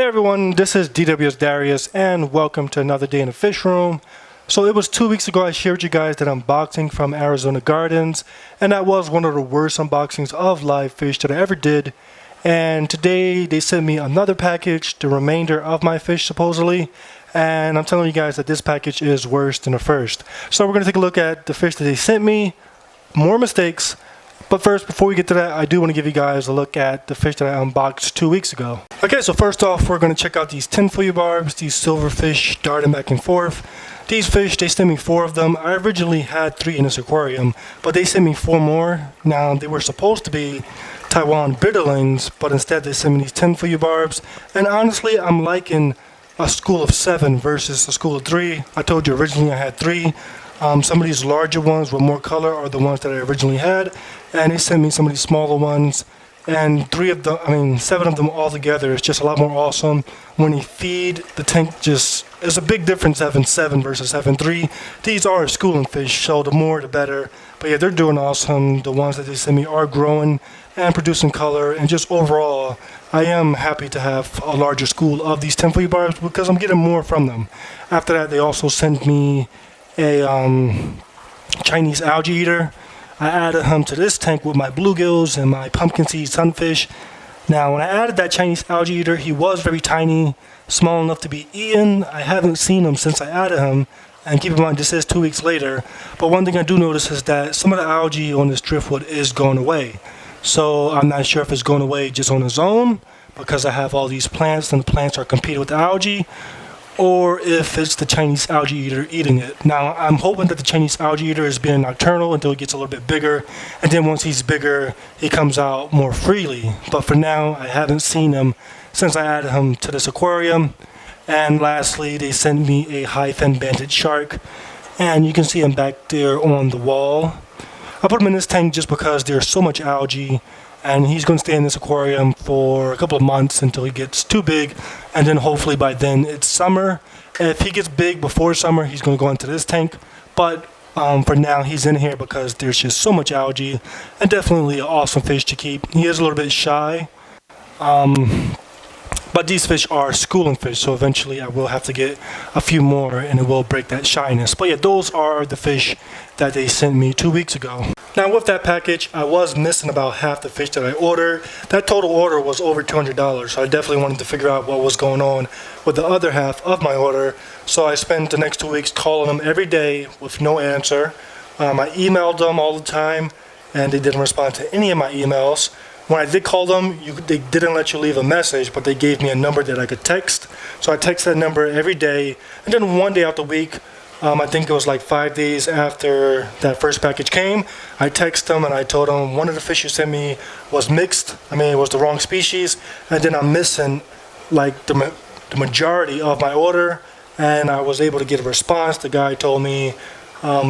everyone, this is DWS Darius and welcome to another day in the fish room. So it was 2 weeks ago I shared with you guys that unboxing from Arizona Gardens, and that was one of the worst unboxings of live fish that I ever did. And today they sent me another package, the remainder of my fish supposedly, and I'm telling you guys that this package is worse than the first. So we're going to take a look at the fish that they sent me, more mistakes. But first, before we get to that, I do want to give you guys a look at the fish that I unboxed 2 weeks ago. Okay, so first off, we're going to check out these tinfoil barbs, these silverfish darting back and forth. These fish, they sent me 4 of them. I originally had 3 in this aquarium, but they sent me 4 more. Now, they were supposed to be Taiwan bitterlings, but instead they sent me these tinfoil barbs. And honestly, I'm liking a school of 7 versus a school of 3. I told you originally I had 3. Some of these larger ones with more color are the ones that I originally had, and they sent me some of these smaller ones, and 7 of them all together is just a lot more awesome. When you feed, the tank just, there's a big difference having 7 versus having 3. These are schooling fish, so the more the better. But yeah, they're doing awesome. The ones that they sent me are growing and producing color, and just overall, I am happy to have a larger school of these tinfoil barbs because I'm getting more from them. After that, they also sent me a Chinese algae eater. I added him to this tank with my bluegills and my pumpkin seed sunfish. Now, when I added that Chinese algae eater, he was very tiny, small enough to be eaten. I haven't seen him since I added him, and keep in mind this is 2 weeks later. But one thing I do notice is that some of the algae on this driftwood is going away. So I'm not sure if it's going away just on its own because I have all these plants and the plants are competing with the algae, or if it's the Chinese algae eater eating it. Now, I'm hoping that the Chinese algae eater is being nocturnal until he gets a little bit bigger, and then once he's bigger, he comes out more freely. But for now, I haven't seen him since I added him to this aquarium. And lastly, they sent me a high-fin banded shark, and you can see him back there on the wall. I put him in this tank just because there's so much algae, and he's going to stay in this aquarium for a couple of months until he gets too big, and then hopefully by then it's summer. If he gets big before summer, he's going to go into this tank, but for now he's in here because there's just so much algae, and definitely an awesome fish to keep. He is a little bit shy, but these fish are schooling fish, so eventually I will have to get a few more and it will break that shyness. But yeah, those are the fish that they sent me 2 weeks ago. Now with that package, I was missing about half the fish that I ordered. That total order was over $200, so I definitely wanted to figure out what was going on with the other half of my order. So I spent the next 2 weeks calling them every day with no answer. I emailed them all the time and they didn't respond to any of my emails. When I did call them, they didn't let you leave a message, but they gave me a number that I could text. So I text that number every day. And then one day out the week, I think it was like 5 days after that first package came, I texted them and I told them one of the fish you sent me was mixed. it was the wrong species. And then I'm missing like the majority of my order. And I was able to get a response. The guy told me,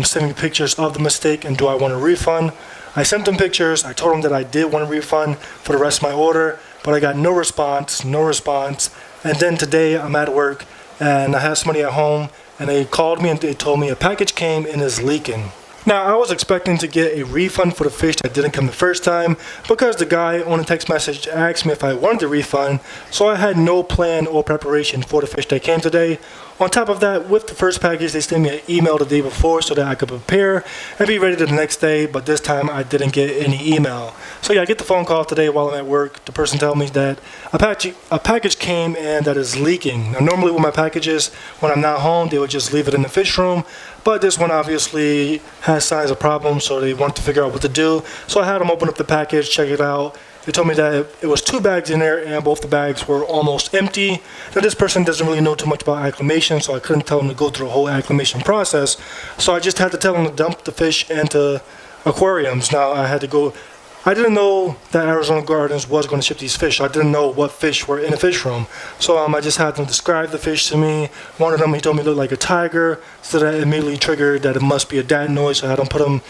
send me pictures of the mistake and do I want a refund. I sent them pictures. I told them that I did want a refund for the rest of my order, but I got no response. And then today I'm at work and I have somebody at home and they called me and they told me a package came and is leaking. Now, I was expecting to get a refund for the fish that didn't come the first time because the guy on the text message asked me if I wanted a refund, so I had no plan or preparation for the fish that came today. On top of that, with the first package, they sent me an email the day before so that I could prepare and be ready the next day, but this time I didn't get any email. So yeah, I get the phone call today while I'm at work. The person tells me that a package came and that is leaking. Now, normally with my packages, when I'm not home, they would just leave it in the fish room, but this one obviously has signs of problems, so they want to figure out what to do. So I had them open up the package, check it out. They told me that it was 2 bags in there and both the bags were almost empty. Now this person doesn't really know too much about acclimation, so I couldn't tell him to go through a whole acclimation process. So I just had to tell him to dump the fish into aquariums. Now I didn't know that Arizona Gardens was going to ship these fish. I didn't know what fish were in the fish room. So I just had them describe the fish to me. One of them, he told me it looked like a tiger, so that immediately triggered that it must be a datnoid. So I had them put them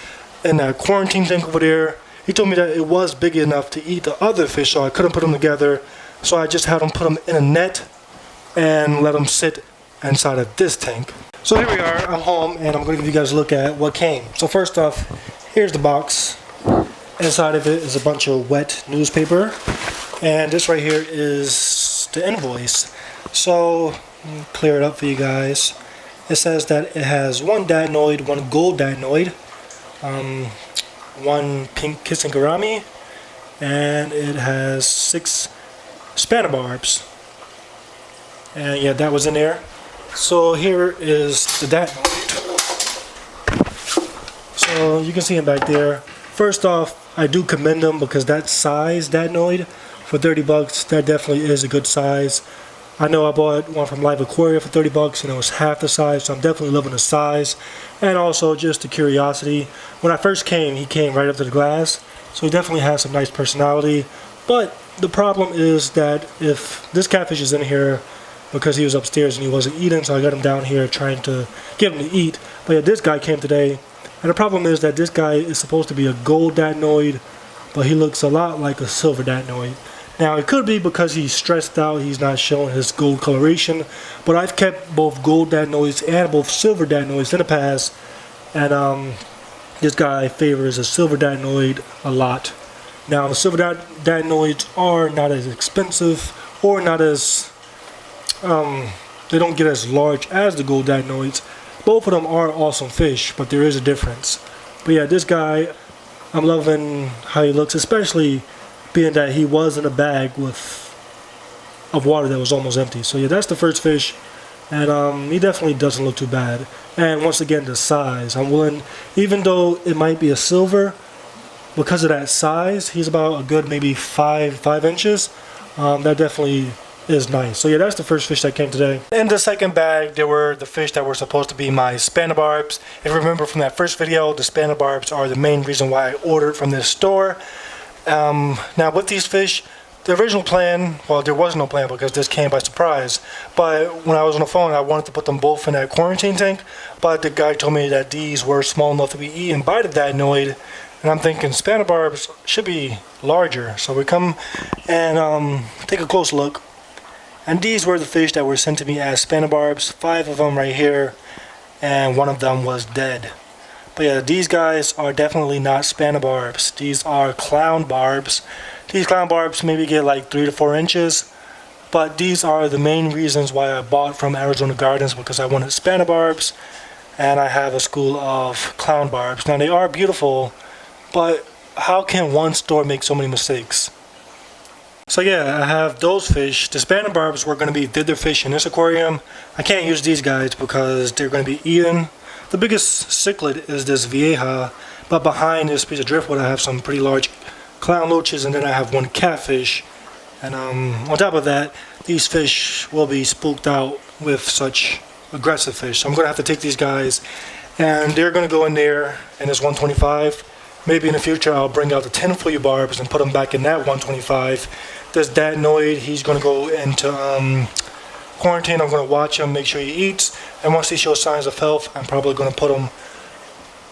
in that quarantine tank over there. He told me that it was big enough to eat the other fish, so I couldn't put them together. So I just had them put them in a net and let them sit inside of this tank. So here we are, I'm home, and I'm going to give you guys a look at what came. So first off, here's the box. Inside of it is a bunch of wet newspaper. And this right here is the invoice. So let me clear it up for you guys. It says that it has 1 Datnoid, 1 gold Datnoid, 1 pink kissing gourami, and it has 6 Spanibarbs. And yeah, that was in there. So here is the Datnoid. So you can see him back there. First off, I do commend them because that size Datnoid for 30 bucks, that definitely is a good size. I know I bought one from Live Aquaria for 30 bucks and it was half the size, so I'm definitely loving the size. And also just the curiosity. When I first came, he came right up to the glass, so he definitely has some nice personality. But the problem is that if this catfish is in here because he was upstairs and he wasn't eating, so I got him down here trying to get him to eat. But yeah, this guy came today, and the problem is that this guy is supposed to be a gold Datnoid, but he looks a lot like a silver Datnoid. Now, it could be because he's stressed out, he's not showing his gold coloration, but I've kept both gold Datnoids and both silver Datnoids in the past, and this guy favors a silver Datnoid a lot. Now, the silver Datnoids are not as expensive, or not as, they don't get as large as the gold Datnoids. Both of them are awesome fish, but there is a difference. But yeah, this guy, I'm loving how he looks, especially being that he was in a bag of water that was almost empty. So yeah, that's the first fish, and he definitely doesn't look too bad. And once again, the size, I'm willing, even though it might be a silver, because of that size, he's about a good maybe 5 inches. That definitely is nice. So yeah, that's the first fish that came today. In the second bag, there were the fish that were supposed to be my Spanibarbs. If you remember from that first video, the Spanibarbs are the main reason why I ordered from this store. Now with these fish, the original plan, well, there was no plan because this came by surprise, but when I was on the phone, I wanted to put them both in that quarantine tank, but the guy told me that these were small enough to be eaten by the Datnoid, and I'm thinking Spanibarbs should be larger. So we come and take a close look, and these were the fish that were sent to me as Spanibarbs, 5 of them right here, and 1 of them was dead. But yeah, these guys are definitely not Spanibarbs. These are clown barbs. These clown barbs maybe get like 3 to 4 inches. But these are the main reasons why I bought from Arizona Gardens, because I wanted Spanibarbs. And I have a school of clown barbs. Now they are beautiful, but how can one store make so many mistakes? So yeah, I have those fish. The Spanibarbs were going to be thither fish in this aquarium. I can't use these guys because they're going to be eaten. The biggest cichlid is this Vieja, but behind this piece of driftwood I have some pretty large clown loaches, and then I have 1 catfish. And on top of that, these fish will be spooked out with such aggressive fish. So I'm going to have to take these guys, and they're going to go in there in this 125. Maybe in the future I'll bring out the tinfoil barbs and put them back in that 125. This Datnoid, he's going to go into quarantine. I'm going to watch him, make sure he eats, and once he shows signs of health, I'm probably going to put him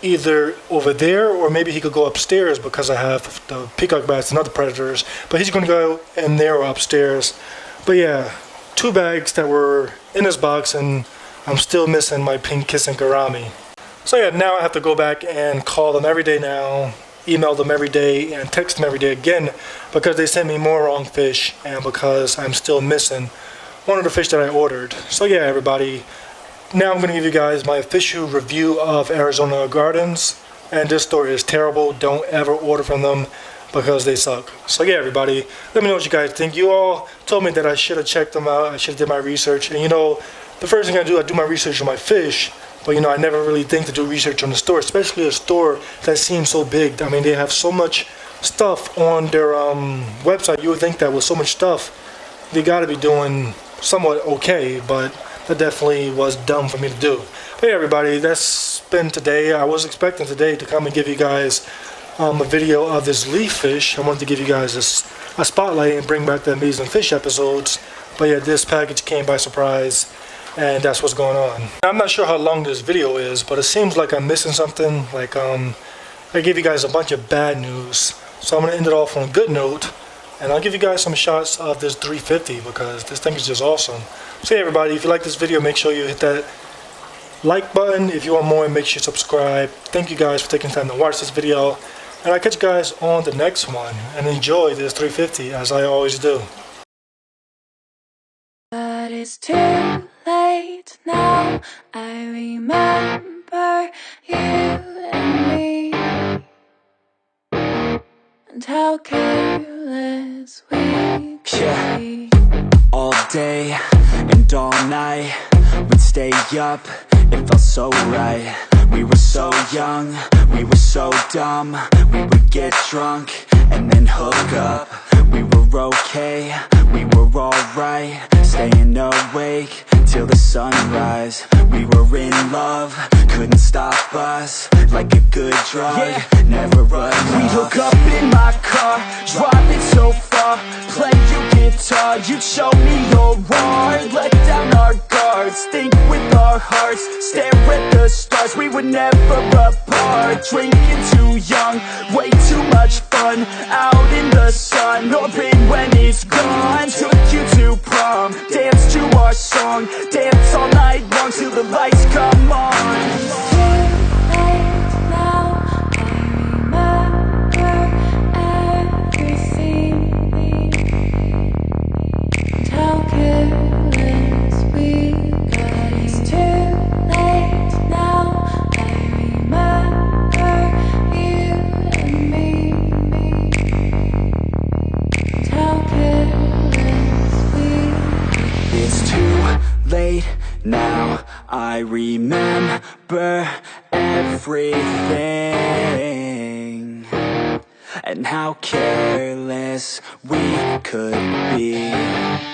either over there, or maybe he could go upstairs because I have the peacock bats and other predators, but he's going to go in there or upstairs. But yeah, 2 bags that were in this box, and I'm still missing my pink kissing gourami. So yeah, now I have to go back and call them every day now, email them every day, and text them every day again, because they sent me more wrong fish, and because I'm still missing one of the fish that I ordered. So yeah, everybody, now I'm going to give you guys my official review of Arizona Gardens, and this store is terrible. Don't ever order from them because they suck. So yeah, everybody, let me know what you guys think. You all told me that I should have checked them out, I should have did my research, and you know, the first thing I do my research on my fish, but you know, I never really think to do research on the store, especially a store that seems so big. I mean, they have so much stuff on their website. You would think that with so much stuff, they got to be doing somewhat okay, but that definitely was dumb for me to do. Hey everybody, that's been today. I was expecting today to come and give you guys a video of this leaf fish. I wanted to give you guys a spotlight and bring back the amazing fish episodes, but yeah, this package came by surprise, and that's what's going on. I'm not sure how long this video is, but it seems like I'm missing something. Like I gave you guys a bunch of bad news, so I'm gonna end it off on a good note. And I'll give you guys some shots of this 350 because this thing is just awesome. So hey everybody, if you like this video, make sure you hit that like button. If you want more, make sure you subscribe. Thank you guys for taking time to watch this video. And I'll catch you guys on the next one. And enjoy this 350 as I always do. But it's too late now. I remember you and me, and how careless we could be. All day and all night, we'd stay up, it felt so right. We were so young, we were so dumb. We would get drunk and then hook up. We were okay, we were alright, staying awake till the sunrise. We were in love, couldn't stop us, like a good drug, never enough. We'd hook up in my car, driving so far, play you guitar, you'd show me your art, let down our guards, think with our hearts, stare at the stars. We were never apart, drinking too young, way too much fun, out in the sun, or in when it's gone. Took you to prom, dance to our song, dance all night long till the lights come on. Late now, I remember everything, and how careless we could be.